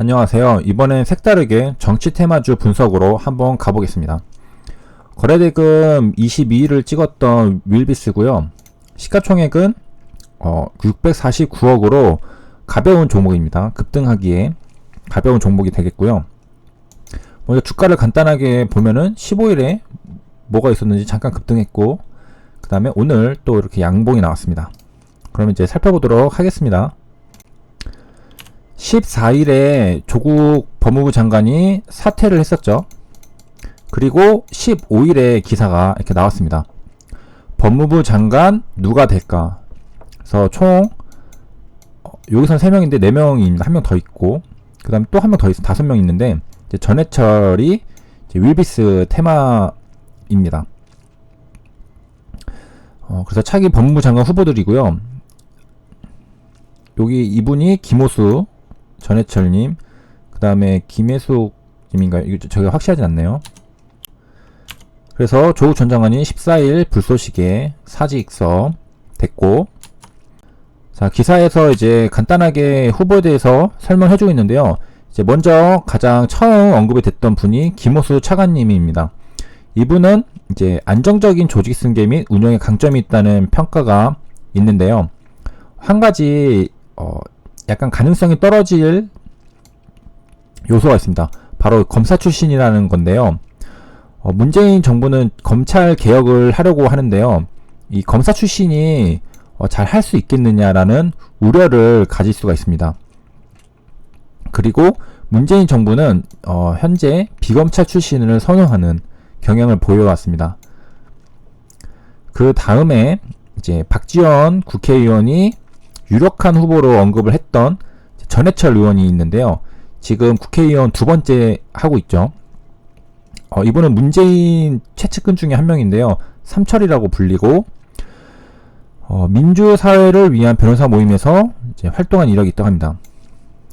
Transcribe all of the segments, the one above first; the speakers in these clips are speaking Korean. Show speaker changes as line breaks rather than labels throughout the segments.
안녕하세요. 이번엔 색다르게 정치 테마주 분석으로 한번 가보겠습니다. 거래대금 22일을 찍었던 윌비스고요. 시가총액은 649억으로 가벼운 종목입니다. 급등하기에 가벼운 종목이 되겠고요. 먼저 주가를 간단하게 보면은 15일에 뭐가 있었는지 잠깐 급등했고, 그 다음에 오늘 또 이렇게 양봉이 나왔습니다. 그러면 이제 살펴보도록 하겠습니다. 14일에 조국 법무부 장관이 사퇴를 했었죠. 그리고 15일에 기사가 이렇게 나왔습니다. 법무부 장관 누가 될까? 그래서 총 여기선 3명인데 4명입니다. 1명 더 있고, 그 다음에 또 1명 더 있어 5명 있는데, 이제 전해철이 이제 윌비스 테마입니다. 그래서 차기 법무부 장관 후보들이고요. 여기 이분이 김호수 전해철님, 그 다음에 김혜숙님인가요? 이거 저희가 확실하진 않네요. 그래서 조국 전 장관이 14일 불쏘시개 사직서 됐고, 자, 기사에서 이제 간단하게 후보에 대해서 설명해주고 있는데요. 이제 먼저 가장 처음 언급이 됐던 분이 김호수 차관님입니다. 이분은 이제 안정적인 조직 승계 및 운영에 강점이 있다는 평가가 있는데요. 한 가지 약간 가능성이 떨어질 요소가 있습니다. 바로 검사 출신이라는 건데요. 문재인 정부는 검찰 개혁을 하려고 하는데요. 이 검사 출신이 잘 할 수 있겠느냐라는 우려를 가질 수가 있습니다. 그리고 문재인 정부는 현재 비검찰 출신을 선호하는 경향을 보여왔습니다. 그 다음에 이제 박지원 국회의원이 유력한 후보로 언급을 했던 전해철 의원이 있는데요. 지금 국회의원 2번째 하고 있죠. 이분은 문재인 최측근 중에 한 명인데요. 삼철이라고 불리고, 민주사회를 위한 변호사 모임에서 이제 활동한 이력이 있다고 합니다.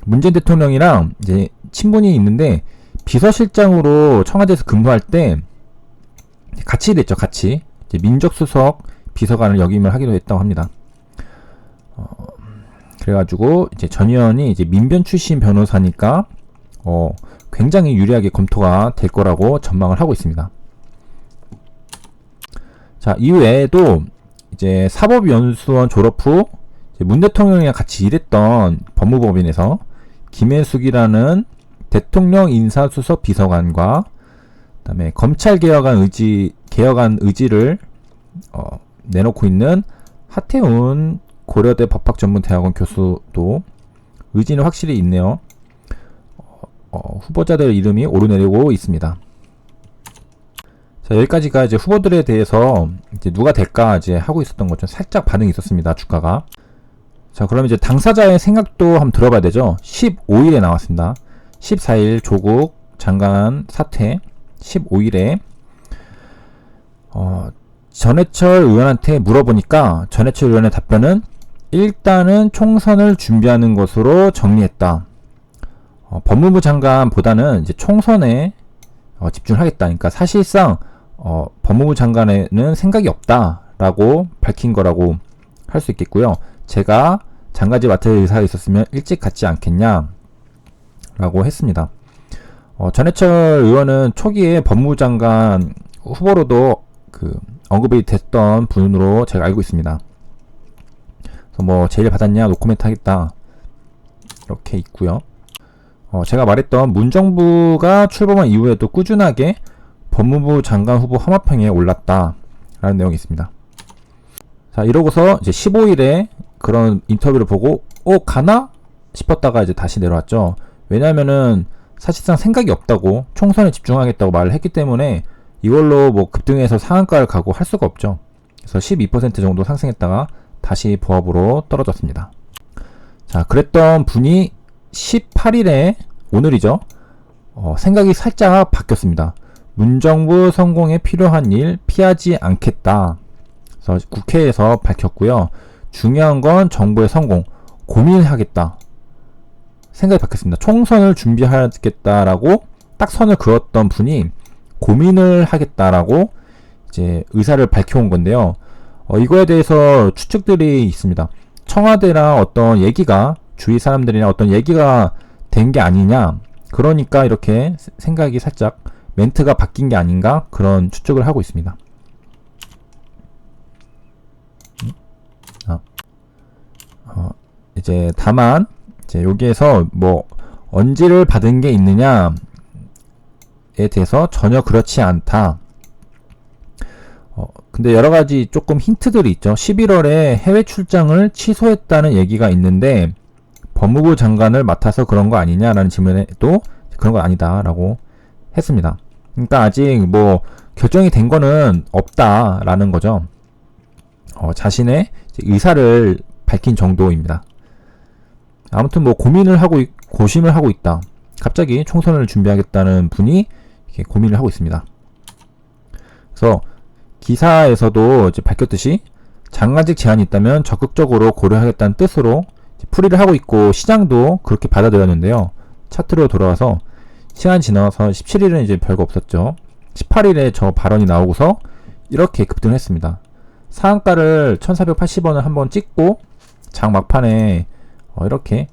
문재인 대통령이랑 이제 친분이 있는데, 비서실장으로 청와대에서 근무할 때 같이 일했죠. 같이 이제 민정수석 비서관을 역임을 하기도 했다고 합니다. 그래가지고 이제 전 의원이 이제 민변 출신 변호사니까 굉장히 유리하게 검토가 될 거라고 전망을 하고 있습니다. 자, 이외에도 이제 사법연수원 졸업 후 문 대통령이랑 같이 일했던 법무법인에서 김혜숙이라는 대통령 인사수석 비서관과 그다음에 검찰 개혁안 의지를 내놓고 있는 하태훈 고려대 법학전문대학원 교수도 의지는 확실히 있네요. 후보자들 이름이 오르내리고 있습니다. 자, 여기까지가 이제 후보들에 대해서 이제 누가 될까 이제 하고 있었던 것 좀 살짝 반응이 있었습니다. 주가가. 자, 그럼 이제 당사자의 생각도 한번 들어봐야 되죠. 15일에 나왔습니다. 14일 조국 장관 사퇴, 15일에 전해철 의원한테 물어보니까 전해철 의원의 답변은 일단은 총선을 준비하는 것으로 정리했다. 법무부 장관보다는 이제 총선에 집중하겠다. 그러니까 사실상 법무부 장관에는 생각이 없다라고 밝힌 거라고 할 수 있겠고요. 제가 장관직 맡을 의사가 있었으면 일찍 갔지 않겠냐 라고 했습니다. 전해철 의원은 초기에 법무부 장관 후보로도 언급이 됐던 분으로 제가 알고 있습니다. 그래서 뭐 제일 받았냐 노코멘트 하겠다 이렇게 있고요. 제가 말했던 문정부가 출범한 이후에도 꾸준하게 법무부 장관 후보 험합평에 올랐다 라는 내용이 있습니다. 자, 이러고서 이제 15일에 그런 인터뷰를 보고 가나? 싶었다가 이제 다시 내려왔죠. 왜냐면은 사실상 생각이 없다고 총선에 집중하겠다고 말을 했기 때문에 이걸로 뭐 급등해서 상한가를 가고 할 수가 없죠. 그래서 12% 정도 상승했다가 다시 보합으로 떨어졌습니다. 자, 그랬던 분이 18일에 오늘이죠. 생각이 살짝 바뀌었습니다. 문정부 성공에 필요한 일 피하지 않겠다. 그래서 국회에서 밝혔고요. 중요한 건 정부의 성공, 고민하겠다. 생각이 바뀌었습니다. 총선을 준비하겠다라고 딱 선을 그었던 분이 고민을 하겠다라고 이제 의사를 밝혀온 건데요. 이거에 대해서 추측들이 있습니다. 청와대랑 어떤 얘기가, 주위 사람들이랑 어떤 얘기가 된 게 아니냐. 그러니까 이렇게 생각이 살짝 멘트가 바뀐 게 아닌가 그런 추측을 하고 있습니다. 이제 다만 이제 여기에서 뭐 언지를 받은 게 있느냐에 대해서 전혀 그렇지 않다. 근데 여러 가지 조금 힌트들이 있죠. 11월에 해외 출장을 취소했다는 얘기가 있는데 법무부 장관을 맡아서 그런 거 아니냐라는 질문에도 그런 건 아니다라고 했습니다. 그러니까 아직 뭐 결정이 된 거는 없다라는 거죠. 자신의 의사를 밝힌 정도입니다. 아무튼 뭐 고심을 하고 있다. 갑자기 총선을 준비하겠다는 분이 이렇게 고민을 하고 있습니다. 그래서 기사에서도 이제 밝혔듯이 장관직 제안이 있다면 적극적으로 고려하겠다는 뜻으로 풀이를 하고 있고 시장도 그렇게 받아들였는데요. 차트로 돌아와서 시간이 지나서 17일은 이제 별거 없었죠. 18일에 저 발언이 나오고서 이렇게 급등을 했습니다. 상한가를 1480원을 한번 찍고 장 막판에 이렇게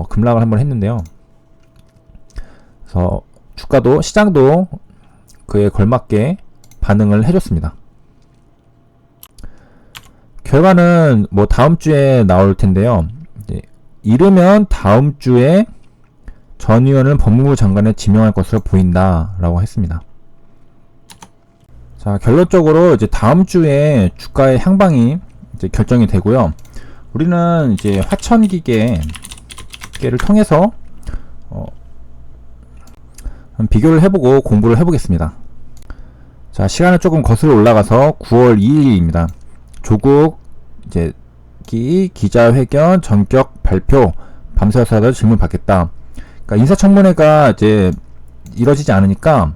급락을 한번 했는데요. 그래서 주가도 시장도 그에 걸맞게 반응을 해줬습니다. 결과는 뭐 다음 주에 나올 텐데요. 이르면 다음 주에 전 의원을 법무부 장관에 지명할 것으로 보인다라고 했습니다. 자, 결론적으로 이제 다음 주에 주가의 향방이 이제 결정이 되고요. 우리는 이제 화천기계를 통해서 비교를 해보고 공부를 해보겠습니다. 자, 시간을 조금 거슬러 올라가서 9월 2일입니다. 조국 이제 기자회견 전격 발표 밤새워서 질문 받겠다. 그러니까 인사청문회가 이제 이뤄지지 않으니까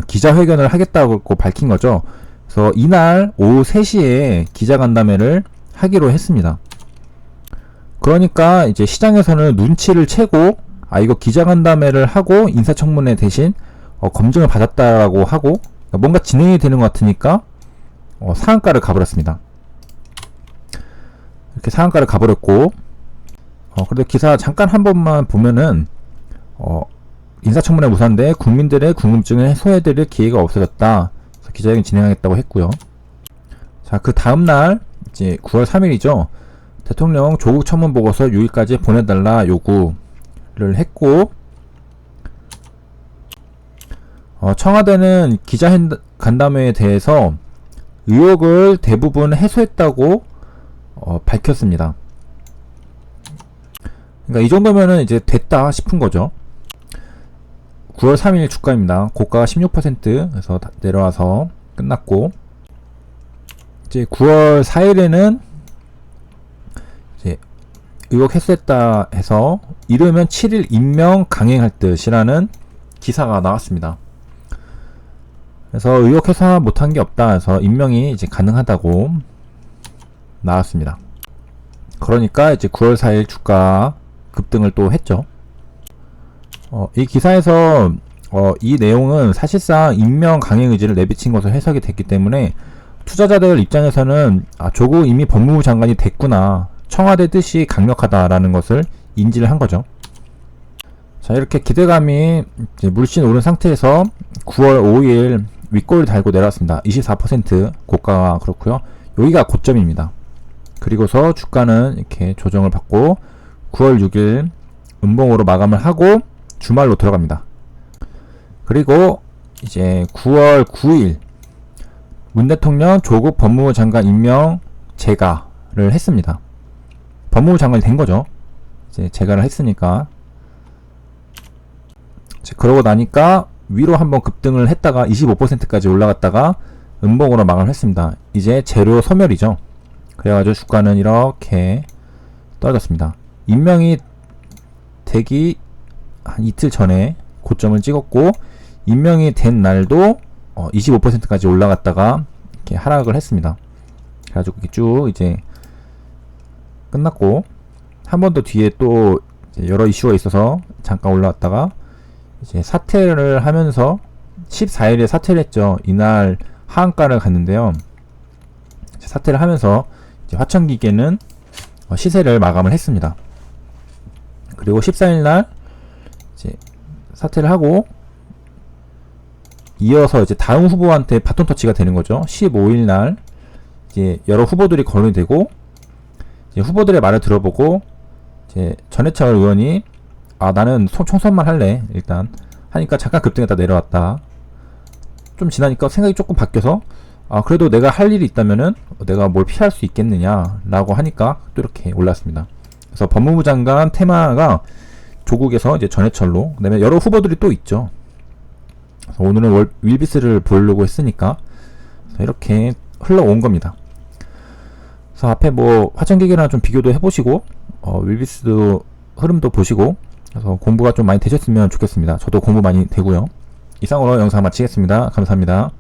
기자회견을 하겠다고 밝힌 거죠. 그래서 이날 오후 3시에 기자간담회를 하기로 했습니다. 그러니까 이제 시장에서는 눈치를 채고 이거 기자간담회를 하고 인사청문회 대신 검증을 받았다라고 하고 뭔가 진행이 되는 것 같으니까 상한가를 가버렸습니다. 이렇게 상한가를 가버렸고 그래도 기사 잠깐 한 번만 보면은 인사청문회 무산돼 국민들의 궁금증을 해소해드릴 기회가 없어졌다. 그래서 기자회견 진행하겠다고 했고요. 자, 그 다음날 이제 9월 3일이죠. 대통령 조국 청문 보고서 6일까지 보내달라 요구를 했고 청와대는 기자간담회에 대해서 의혹을 대부분 해소했다고 밝혔습니다. 그러니까 이 정도면은 이제 됐다 싶은 거죠. 9월 3일 주가입니다. 고가가 16%에서 내려와서 끝났고 이제 9월 4일에는 이제 의혹 해소했다 해서 이르면 7일 임명 강행할 듯이라는 기사가 나왔습니다. 그래서 의혹 해소 못한 게 없다 해서 임명이 이제 가능하다고 나왔습니다. 그러니까 이제 9월 4일 주가 급등을 또 했죠. 이 기사에서 이 내용은 사실상 임명 강행 의지를 내비친 것으로 해석이 됐기 때문에 투자자들 입장에서는 조국 이미 법무부 장관이 됐구나, 청와대 뜻이 강력하다라는 것을 인지를 한 거죠. 자, 이렇게 기대감이 이제 물씬 오른 상태에서 9월 5일 윗골을 달고 내려왔습니다. 24% 고가가 그렇고요. 여기가 고점입니다. 그리고서 주가는 이렇게 조정을 받고 9월 6일 음봉으로 마감을 하고 주말로 들어갑니다. 그리고 이제 9월 9일 문 대통령 조국 법무부 장관 임명 재가를 했습니다. 법무부 장관이 된 거죠. 이제 재가를 했으니까. 그러고 나니까 위로 한번 급등을 했다가 25%까지 올라갔다가 음봉으로 마감을 했습니다. 이제 재료 소멸이죠. 그래가지고 주가는 이렇게 떨어졌습니다. 임명이 되기 한 이틀 전에 고점을 찍었고 임명이 된 날도 25%까지 올라갔다가 이렇게 하락을 했습니다. 그래가지고 쭉 이제 끝났고 한 번 더 뒤에 또 여러 이슈가 있어서 잠깐 올라왔다가 이제 사퇴를 하면서 14일에 사퇴를 했죠. 이날 하한가를 갔는데요. 사퇴를 하면서 이제 화천기계는 시세를 마감을 했습니다. 그리고 14일날 이제 사퇴를 하고 이어서 이제 다음 후보한테 바톤 터치가 되는 거죠. 15일날 이제 여러 후보들이 거론이 되고 이제 후보들의 말을 들어보고 이제 전해철 의원이 나는 총선만 할래 일단 하니까 잠깐 급등했다 내려왔다. 좀 지나니까 생각이 조금 바뀌어서 그래도 내가 할 일이 있다면은 내가 뭘 피할 수 있겠느냐 라고 하니까 또 이렇게 올랐습니다. 그래서 법무부 장관 테마가 조국에서 이제 전해철로, 그 다음에 여러 후보들이 또 있죠. 그래서 오늘은 윌비스를 보려고 했으니까 이렇게 흘러온 겁니다. 그래서 앞에 뭐 화천기계랑 좀 비교도 해보시고 윌비스도 흐름도 보시고, 그래서 공부가 좀 많이 되셨으면 좋겠습니다. 저도 공부 많이 되고요. 이상으로 영상 마치겠습니다. 감사합니다.